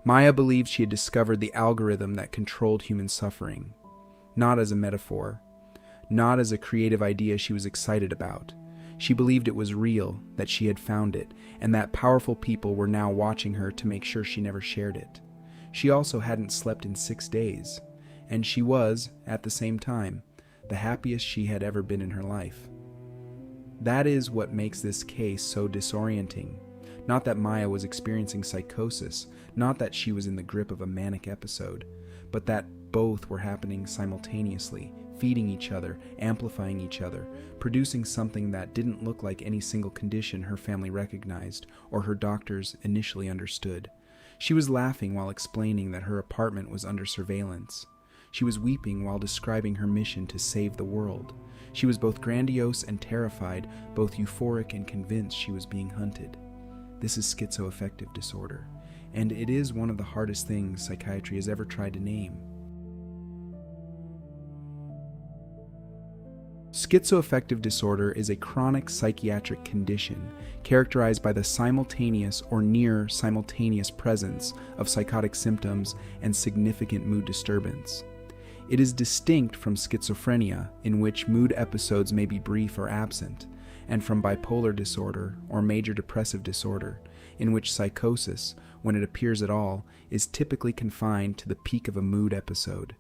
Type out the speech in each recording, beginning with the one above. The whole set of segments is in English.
Maya believed she had discovered the algorithm that controlled human suffering, not as a metaphor, not as a creative idea she was excited about. She believed it was real, that she had found it, and that powerful people were now watching her to make sure she never shared it. She also hadn't slept in 6 days, and she was, at the same time, the happiest she had ever been in her life. That is what makes this case so disorienting. Not that Maya was experiencing psychosis, not that she was in the grip of a manic episode, but that both were happening simultaneously, feeding each other, amplifying each other, producing something that didn't look like any single condition her family recognized or her doctors initially understood. She was laughing while explaining that her apartment was under surveillance. She was weeping while describing her mission to save the world. She was both grandiose and terrified, both euphoric and convinced she was being hunted. This is schizoaffective disorder, and it is one of the hardest things psychiatry has ever tried to name. Schizoaffective disorder is a chronic psychiatric condition characterized by the simultaneous or near simultaneous presence of psychotic symptoms and significant mood disturbance. It is distinct from schizophrenia, in which mood episodes may be brief or absent, and from bipolar disorder or major depressive disorder, in which psychosis, when it appears at all, is typically confined to the peak of a mood episode.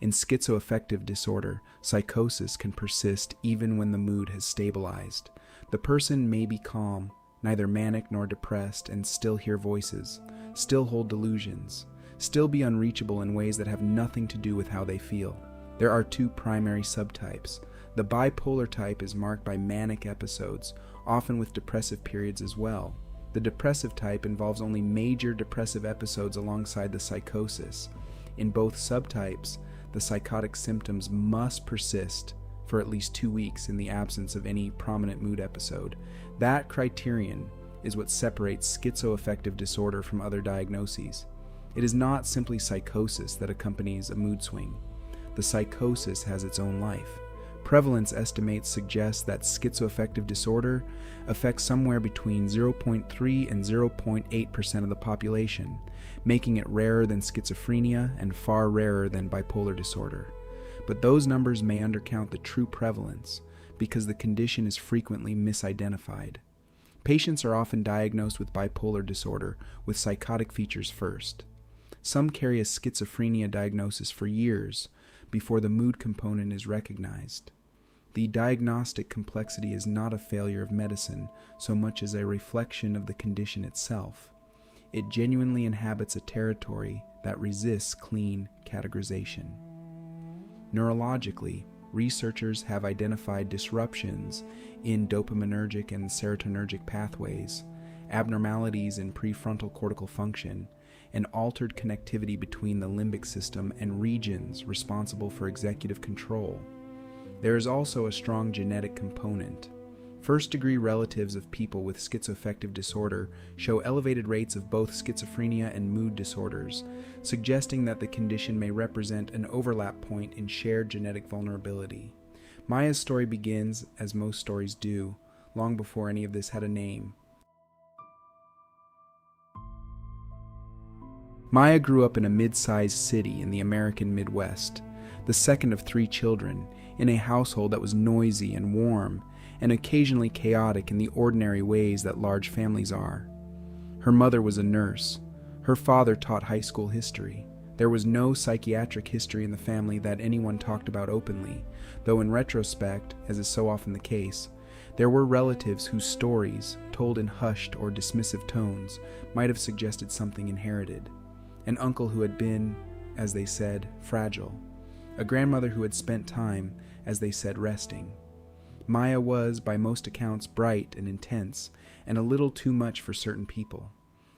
In schizoaffective disorder, psychosis can persist even when the mood has stabilized. The person may be calm, neither manic nor depressed, and still hear voices, still hold delusions, still be unreachable in ways that have nothing to do with how they feel. There are 2 primary subtypes. The bipolar type is marked by manic episodes, often with depressive periods as well. The depressive type involves only major depressive episodes alongside the psychosis. In both subtypes, the psychotic symptoms must persist for at least 2 weeks in the absence of any prominent mood episode. That criterion is what separates schizoaffective disorder from other diagnoses. It is not simply psychosis that accompanies a mood swing. The psychosis has its own life. Prevalence estimates suggest that schizoaffective disorder affects somewhere between 0.3 and 0.8% of the population, making it rarer than schizophrenia and far rarer than bipolar disorder. But those numbers may undercount the true prevalence because the condition is frequently misidentified. Patients are often diagnosed with bipolar disorder with psychotic features first. Some carry a schizophrenia diagnosis for years before the mood component is recognized. The diagnostic complexity is not a failure of medicine so much as a reflection of the condition itself. It genuinely inhabits a territory that resists clean categorization. Neurologically, researchers have identified disruptions in dopaminergic and serotonergic pathways, abnormalities in prefrontal cortical function, and altered connectivity between the limbic system and regions responsible for executive control. There is also a strong genetic component. First-degree relatives of people with schizoaffective disorder show elevated rates of both schizophrenia and mood disorders, suggesting that the condition may represent an overlap point in shared genetic vulnerability. Maya's story begins, as most stories do, long before any of this had a name. Maya grew up in a mid-sized city in the American Midwest, the second of 3 children, in a household that was noisy and warm, and occasionally chaotic in the ordinary ways that large families are. Her mother was a nurse. Her father taught high school history. There was no psychiatric history in the family that anyone talked about openly, though in retrospect, as is so often the case, there were relatives whose stories, told in hushed or dismissive tones, might have suggested something inherited. An uncle who had been, as they said, fragile. A grandmother who had spent time, as they said, resting. Maya was, by most accounts, bright and intense, and a little too much for certain people.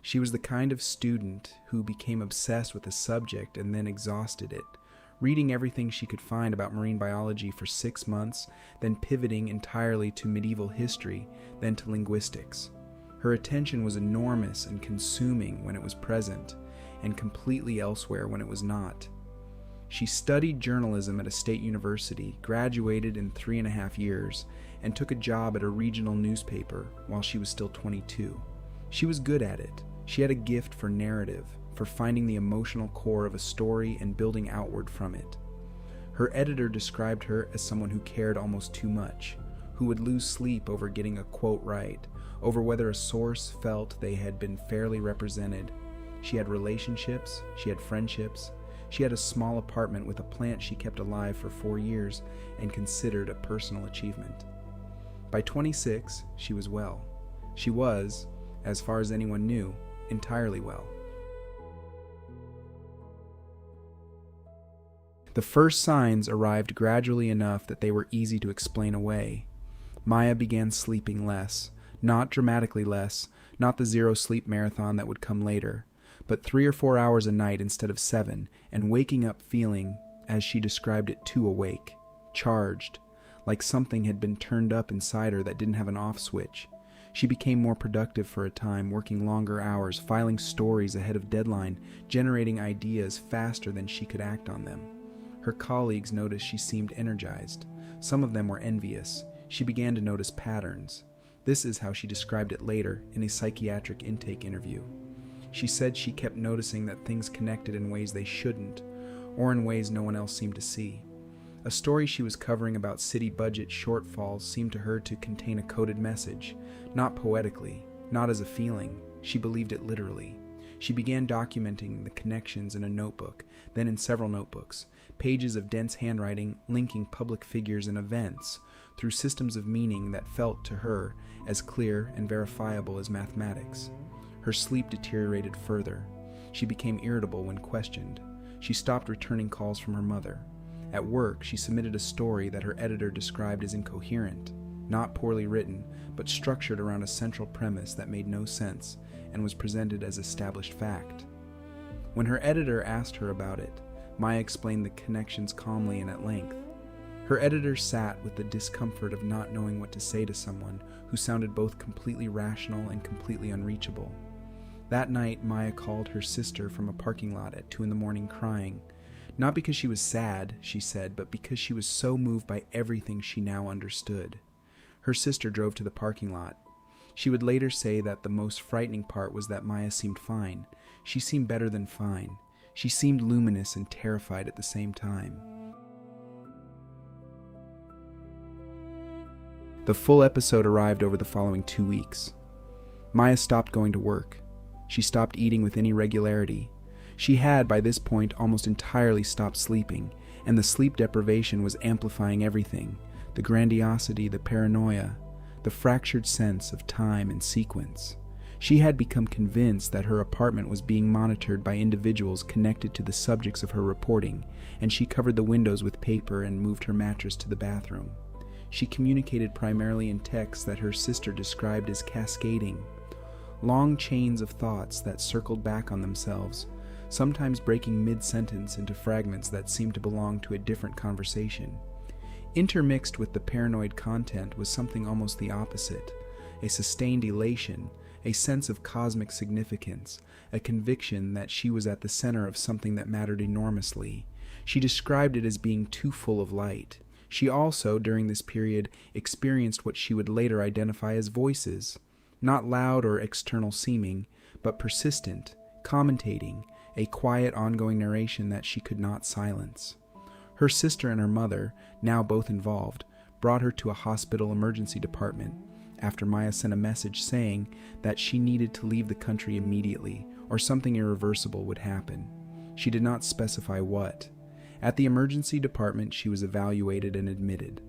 She was the kind of student who became obsessed with a subject and then exhausted it, reading everything she could find about marine biology for 6 months, then pivoting entirely to medieval history, then to linguistics. Her attention was enormous and consuming when it was present, and completely elsewhere when it was not. She studied journalism at a state university, graduated in 3.5 years, and took a job at a regional newspaper while she was still 22. She was good at it. She had a gift for narrative, for finding the emotional core of a story and building outward from it. Her editor described her as someone who cared almost too much, who would lose sleep over getting a quote right, over whether a source felt they had been fairly represented. She had relationships, she had friendships, she had a small apartment with a plant she kept alive for 4 years and considered a personal achievement. By 26, she was well. She was, as far as anyone knew, entirely well. The first signs arrived gradually enough that they were easy to explain away. Maya began sleeping less, not dramatically less, not the zero sleep marathon that would come later, but 3 or 4 hours a night instead of 7, and waking up feeling, as she described it, too awake, charged, like something had been turned up inside her that didn't have an off switch. She became more productive for a time, working longer hours, filing stories ahead of deadline, generating ideas faster than she could act on them. Her colleagues noticed she seemed energized. Some of them were envious. She began to notice patterns. This is how she described it later in a psychiatric intake interview. She said she kept noticing that things connected in ways they shouldn't, or in ways no one else seemed to see. A story she was covering about city budget shortfalls seemed to her to contain a coded message, not poetically, not as a feeling. She believed it literally. She began documenting the connections in a notebook, then in several notebooks, pages of dense handwriting linking public figures and events through systems of meaning that felt to her as clear and verifiable as mathematics. Her sleep deteriorated further. She became irritable when questioned. She stopped returning calls from her mother. At work, she submitted a story that her editor described as incoherent, not poorly written, but structured around a central premise that made no sense and was presented as established fact. When her editor asked her about it, Maya explained the connections calmly and at length. Her editor sat with the discomfort of not knowing what to say to someone who sounded both completely rational and completely unreachable. That night, Maya called her sister from a parking lot at 2 a.m. crying. Not because she was sad, she said, but because she was so moved by everything she now understood. Her sister drove to the parking lot. She would later say that the most frightening part was that Maya seemed fine. She seemed better than fine. She seemed luminous and terrified at the same time. The full episode arrived over the following 2 weeks. Maya stopped going to work. She stopped eating with any regularity. She had, by this point, almost entirely stopped sleeping, and the sleep deprivation was amplifying everything: the grandiosity, the paranoia, the fractured sense of time and sequence. She had become convinced that her apartment was being monitored by individuals connected to the subjects of her reporting, and she covered the windows with paper and moved her mattress to the bathroom. She communicated primarily in texts that her sister described as cascading, long chains of thoughts that circled back on themselves, sometimes breaking mid-sentence into fragments that seemed to belong to a different conversation. Intermixed with the paranoid content was something almost the opposite: a sustained elation, a sense of cosmic significance, a conviction that she was at the center of something that mattered enormously. She described it as being too full of light. She also, during this period, experienced what she would later identify as voices, not loud or external seeming, but persistent, commentating, a quiet, ongoing narration that she could not silence. Her sister and her mother, now both involved, brought her to a hospital emergency department after Maya sent a message saying that she needed to leave the country immediately or something irreversible would happen. She did not specify what. At the emergency department, she was evaluated and admitted.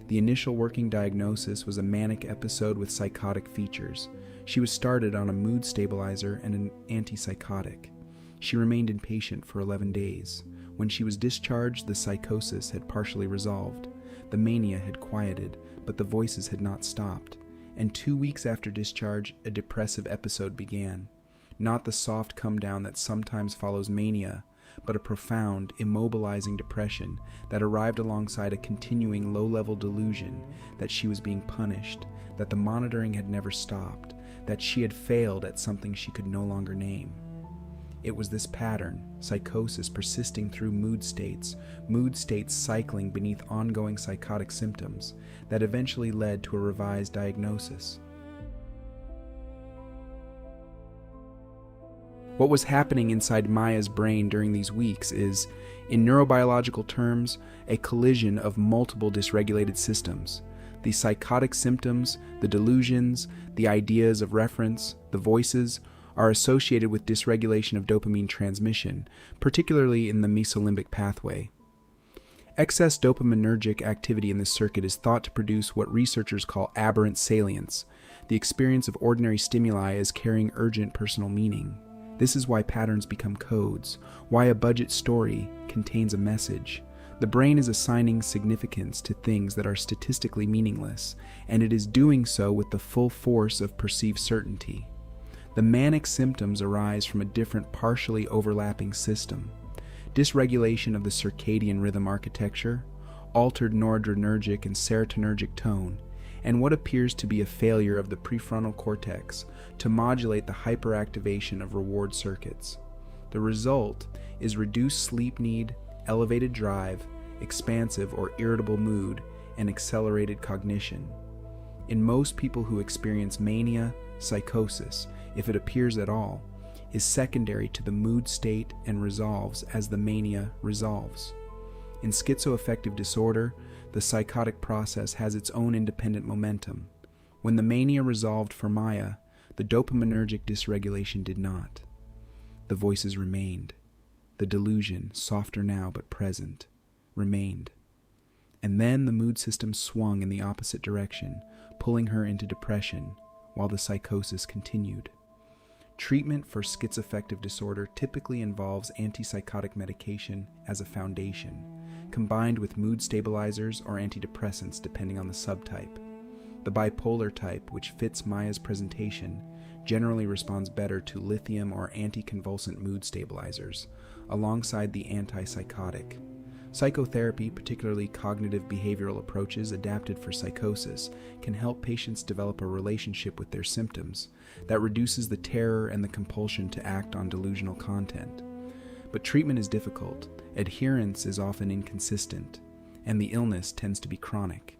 The initial working diagnosis was a manic episode with psychotic features. She was started on a mood stabilizer and an antipsychotic. She remained inpatient for 11 days. When she was discharged, the psychosis had partially resolved. The mania had quieted, but the voices had not stopped. And 2 weeks after discharge, a depressive episode began. Not the soft come-down that sometimes follows mania, but a profound, immobilizing depression that arrived alongside a continuing low-level delusion that she was being punished, that the monitoring had never stopped, that she had failed at something she could no longer name. It was this pattern, psychosis persisting through mood states cycling beneath ongoing psychotic symptoms, that eventually led to a revised diagnosis. What was happening inside Maya's brain during these weeks is, in neurobiological terms, a collision of multiple dysregulated systems. The psychotic symptoms, the delusions, the ideas of reference, the voices, are associated with dysregulation of dopamine transmission, particularly in the mesolimbic pathway. Excess dopaminergic activity in this circuit is thought to produce what researchers call aberrant salience, the experience of ordinary stimuli as carrying urgent personal meaning. This is why patterns become codes, why a budget story contains a message. The brain is assigning significance to things that are statistically meaningless, and it is doing so with the full force of perceived certainty. The manic symptoms arise from a different, partially overlapping system. Dysregulation of the circadian rhythm architecture, altered noradrenergic and serotonergic tone, and what appears to be a failure of the prefrontal cortex to modulate the hyperactivation of reward circuits. The result is reduced sleep need, elevated drive, expansive or irritable mood, and accelerated cognition. In most people who experience mania, psychosis, if it appears at all, is secondary to the mood state and resolves as the mania resolves. In schizoaffective disorder, the psychotic process has its own independent momentum. When the mania resolved for Maya, the dopaminergic dysregulation did not. The voices remained. The delusion, softer now but present, remained. And then the mood system swung in the opposite direction, pulling her into depression, while the psychosis continued. Treatment for schizoaffective disorder typically involves antipsychotic medication as a foundation, combined with mood stabilizers or antidepressants depending on the subtype. The bipolar type, which fits Maya's presentation, generally responds better to lithium or anticonvulsant mood stabilizers, alongside the antipsychotic. Psychotherapy, particularly cognitive behavioral approaches adapted for psychosis, can help patients develop a relationship with their symptoms that reduces the terror and the compulsion to act on delusional content. But treatment is difficult, adherence is often inconsistent, and the illness tends to be chronic.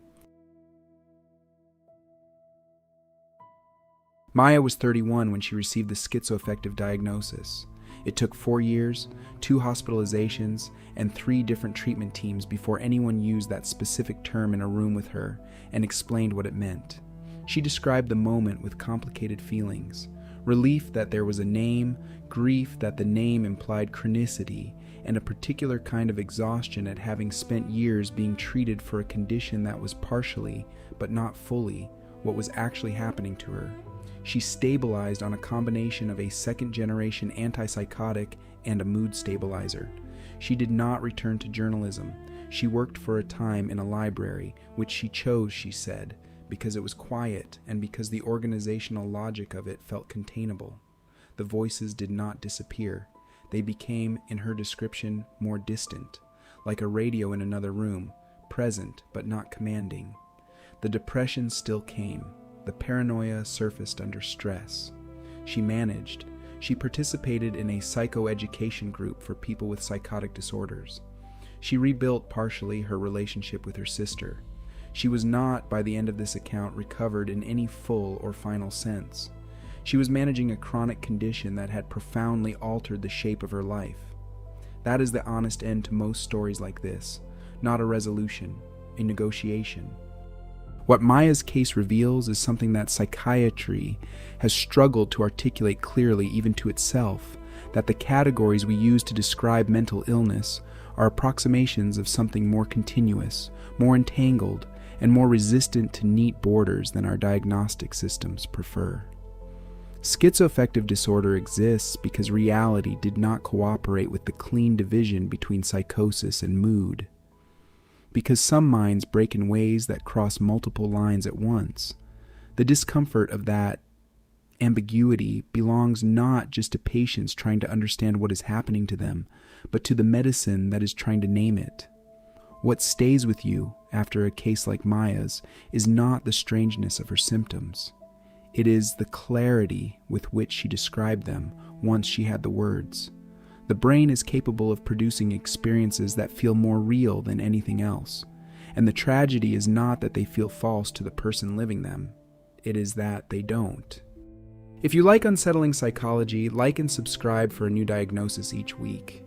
Maya was 31 when she received the schizoaffective diagnosis. It took 4 years, 2 hospitalizations, and 3 different treatment teams before anyone used that specific term in a room with her and explained what it meant. She described the moment with complicated feelings: relief that there was a name, grief that the name implied chronicity, and a particular kind of exhaustion at having spent years being treated for a condition that was partially, but not fully, what was actually happening to her. She stabilized on a combination of a second-generation antipsychotic and a mood stabilizer. She did not return to journalism. She worked for a time in a library, which she chose, she said, because it was quiet and because the organizational logic of it felt containable. The voices did not disappear. They became, in her description, more distant, like a radio in another room, present but not commanding. The depression still came. The paranoia surfaced under stress. She managed. She participated in a psychoeducation group for people with psychotic disorders. She rebuilt partially her relationship with her sister. She was not, by the end of this account, recovered in any full or final sense. She was managing a chronic condition that had profoundly altered the shape of her life. That is the honest end to most stories like this, not a resolution, a negotiation. What Maya's case reveals is something that psychiatry has struggled to articulate clearly even to itself, that the categories we use to describe mental illness are approximations of something more continuous, more entangled, and more resistant to neat borders than our diagnostic systems prefer. Schizoaffective disorder exists because reality did not cooperate with the clean division between psychosis and mood. Because some minds break in ways that cross multiple lines at once. The discomfort of that ambiguity belongs not just to patients trying to understand what is happening to them, but to the medicine that is trying to name it. What stays with you after a case like Maya's is not the strangeness of her symptoms. It is the clarity with which she described them once she had the words. The brain is capable of producing experiences that feel more real than anything else, and the tragedy is not that they feel false to the person living them, it is that they don't. If you like unsettling psychology, like and subscribe for a new diagnosis each week.